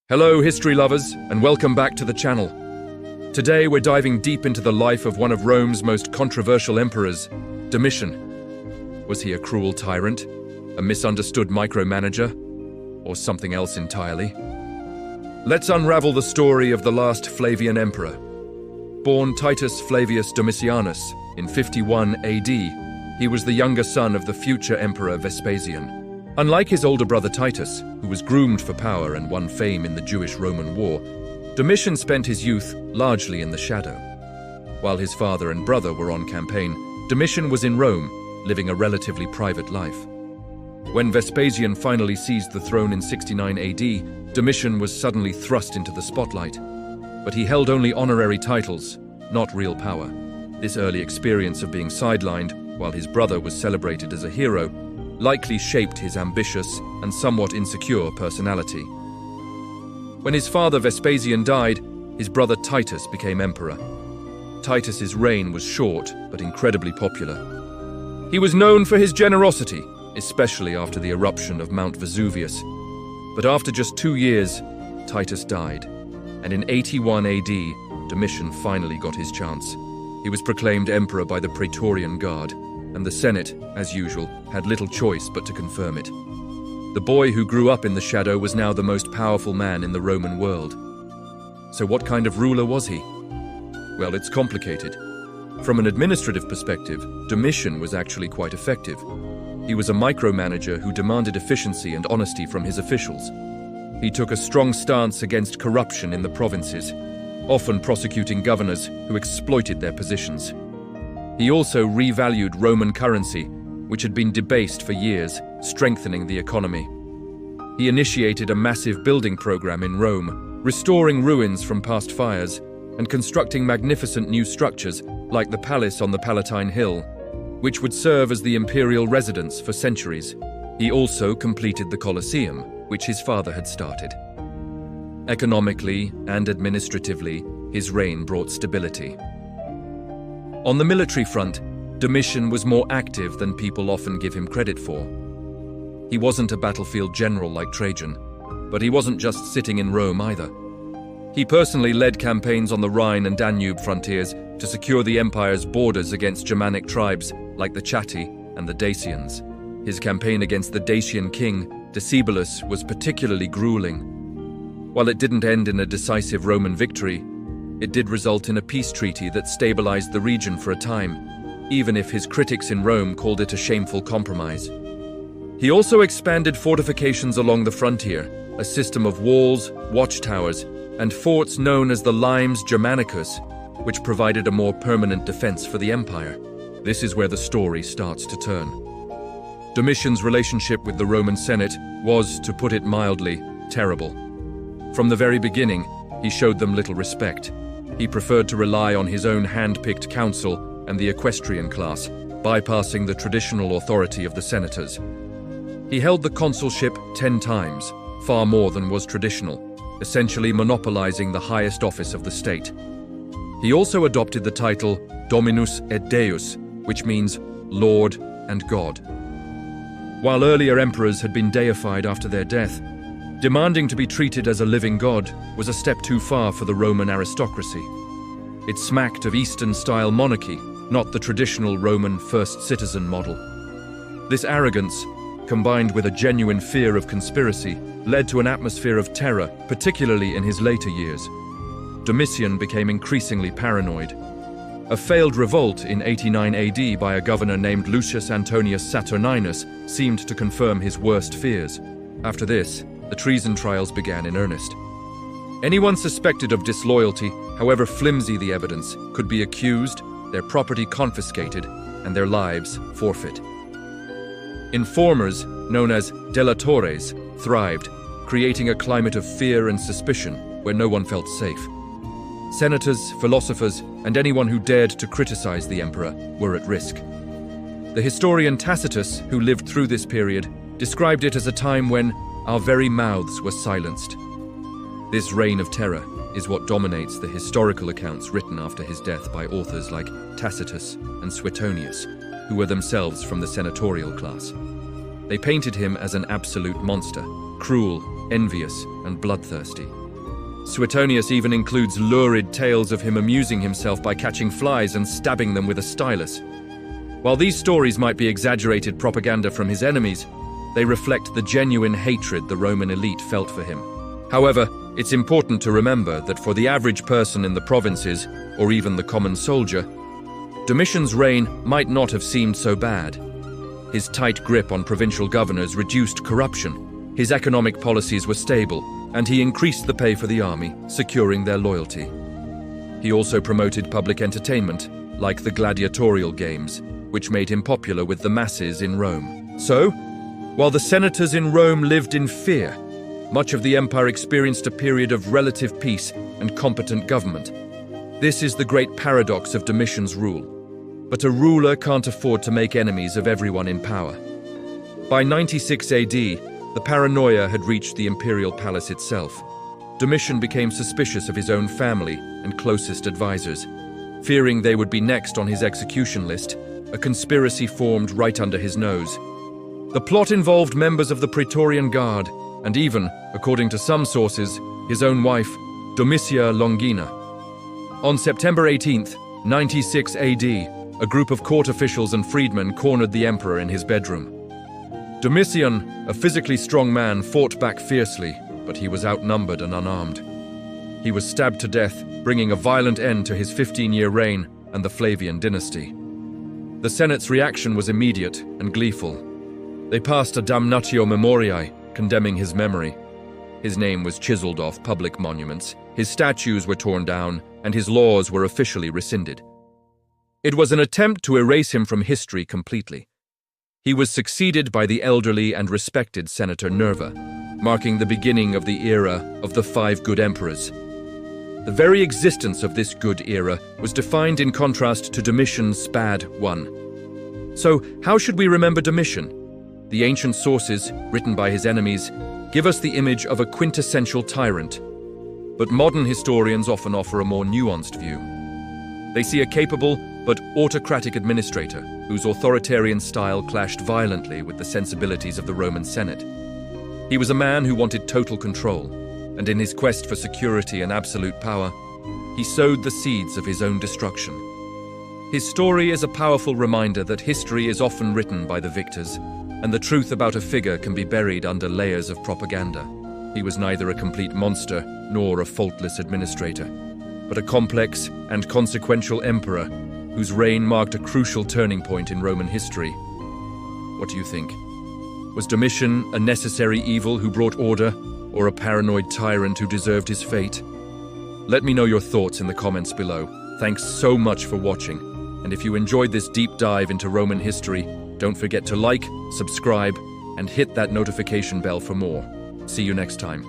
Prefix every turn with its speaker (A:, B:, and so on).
A: Hello, history lovers, and welcome back to the channel. Today we're diving deep into the life of one of Rome's most controversial emperors, Domitian. Was he a cruel tyrant, a misunderstood micromanager, or something else entirely? Let's unravel the story of the last Flavian emperor. Born Titus Flavius Domitianus in 51 AD, he was the younger son of the future emperor Vespasian. Unlike his older brother Titus, who was groomed for power and won fame in the Jewish-Roman War, Domitian spent his youth largely in the shadow. While his father and brother were on campaign, Domitian was in Rome, living a relatively private life. When Vespasian finally seized the throne in 69 AD, Domitian was suddenly thrust into the spotlight. But he held only honorary titles, not real power. This early experience of being sidelined, while his brother was celebrated as a hero, likely shaped his ambitious and somewhat insecure personality. When his father Vespasian died, his brother Titus became emperor. Titus's reign was short but incredibly popular. He was known for his generosity, especially after the eruption of Mount Vesuvius. But after just 2 years, Titus died, and in 81 AD, Domitian finally got his chance. He was proclaimed emperor by the Praetorian Guard, and the Senate, as usual, had little choice but to confirm it. The boy who grew up in the shadow was now the most powerful man in the Roman world. So what kind of ruler was he? Well, it's complicated. From an administrative perspective, Domitian was actually quite effective. He was a micromanager who demanded efficiency and honesty from his officials. He took a strong stance against corruption in the provinces, often prosecuting governors who exploited their positions. He also revalued Roman currency, which had been debased for years, strengthening the economy. He initiated a massive building program in Rome, restoring ruins from past fires and constructing magnificent new structures like the palace on the Palatine Hill, which would serve as the imperial residence for centuries. He also completed the Colosseum, which his father had started. Economically and administratively, his reign brought stability. On the military front, Domitian was more active than people often give him credit for. He wasn't a battlefield general like Trajan, but he wasn't just sitting in Rome either. He personally led campaigns on the Rhine and Danube frontiers to secure the empire's borders against Germanic tribes like the Chatti and the Dacians. His campaign against the Dacian king, Decebalus, was particularly grueling. While it didn't end in a decisive Roman victory, it did result in a peace treaty that stabilized the region for a time, even if his critics in Rome called it a shameful compromise. He also expanded fortifications along the frontier, a system of walls, watchtowers, and forts known as the Limes Germanicus, which provided a more permanent defense for the empire. This is where the story starts to turn. Domitian's relationship with the Roman Senate was, to put it mildly, terrible. From the very beginning, he showed them little respect. He preferred to rely on his own hand-picked council and the equestrian class, bypassing the traditional authority of the senators. He held the consulship 10 times, far more than was traditional, essentially monopolizing the highest office of the state. He also adopted the title Dominus et Deus, which means Lord and God. While earlier emperors had been deified after their death, demanding to be treated as a living god was a step too far for the Roman aristocracy. It smacked of Eastern-style monarchy, not the traditional Roman first citizen model. This arrogance, combined with a genuine fear of conspiracy, led to an atmosphere of terror, particularly in his later years. Domitian became increasingly paranoid. A failed revolt in 89 AD by a governor named Lucius Antonius Saturninus seemed to confirm his worst fears. After this, the treason trials began in earnest. Anyone suspected of disloyalty, however flimsy the evidence, could be accused, their property confiscated, and their lives forfeit. Informers, known as delatores, thrived, creating a climate of fear and suspicion where no one felt safe. Senators, philosophers, and anyone who dared to criticize the emperor were at risk. The historian Tacitus, who lived through this period, described it as a time when our very mouths were silenced. This reign of terror is what dominates the historical accounts written after his death by authors like Tacitus and Suetonius, who were themselves from the senatorial class. They painted him as an absolute monster, cruel, envious, and bloodthirsty. Suetonius even includes lurid tales of him amusing himself by catching flies and stabbing them with a stylus. While these stories might be exaggerated propaganda from his enemies, they reflect the genuine hatred the Roman elite felt for him. However, it's important to remember that for the average person in the provinces, or even the common soldier, Domitian's reign might not have seemed so bad. His tight grip on provincial governors reduced corruption, his economic policies were stable, and he increased the pay for the army, securing their loyalty. He also promoted public entertainment, like the gladiatorial games, which made him popular with the masses in Rome. So, while the senators in Rome lived in fear, much of the empire experienced a period of relative peace and competent government. This is the great paradox of Domitian's rule. But a ruler can't afford to make enemies of everyone in power. By 96 AD, the paranoia had reached the imperial palace itself. Domitian became suspicious of his own family and closest advisors. Fearing they would be next on his execution list, a conspiracy formed right under his nose. The plot involved members of the Praetorian Guard, and even, according to some sources, his own wife, Domitia Longina. On September 18th, 96 AD, a group of court officials and freedmen cornered the emperor in his bedroom. Domitian, a physically strong man, fought back fiercely, but he was outnumbered and unarmed. He was stabbed to death, bringing a violent end to his 15-year reign and the Flavian dynasty. The Senate's reaction was immediate and gleeful. They passed a damnatio memoriae, condemning his memory. His name was chiseled off public monuments, his statues were torn down, and his laws were officially rescinded. It was an attempt to erase him from history completely. He was succeeded by the elderly and respected Senator Nerva, marking the beginning of the era of the 5 good emperors. The very existence of this good era was defined in contrast to Domitian's bad one. So, how should we remember Domitian? The ancient sources, written by his enemies, give us the image of a quintessential tyrant. But modern historians often offer a more nuanced view. They see a capable but autocratic administrator whose authoritarian style clashed violently with the sensibilities of the Roman Senate. He was a man who wanted total control, and in his quest for security and absolute power, he sowed the seeds of his own destruction. His story is a powerful reminder that history is often written by the victors, and the truth about a figure can be buried under layers of propaganda. He was neither a complete monster nor a faultless administrator, but a complex and consequential emperor whose reign marked a crucial turning point in Roman history. What do you think? Was Domitian a necessary evil who brought order, or a paranoid tyrant who deserved his fate? Let me know your thoughts in the comments below. Thanks so much for watching, and if you enjoyed this deep dive into Roman history, don't forget to like, subscribe, and hit that notification bell for more. See you next time.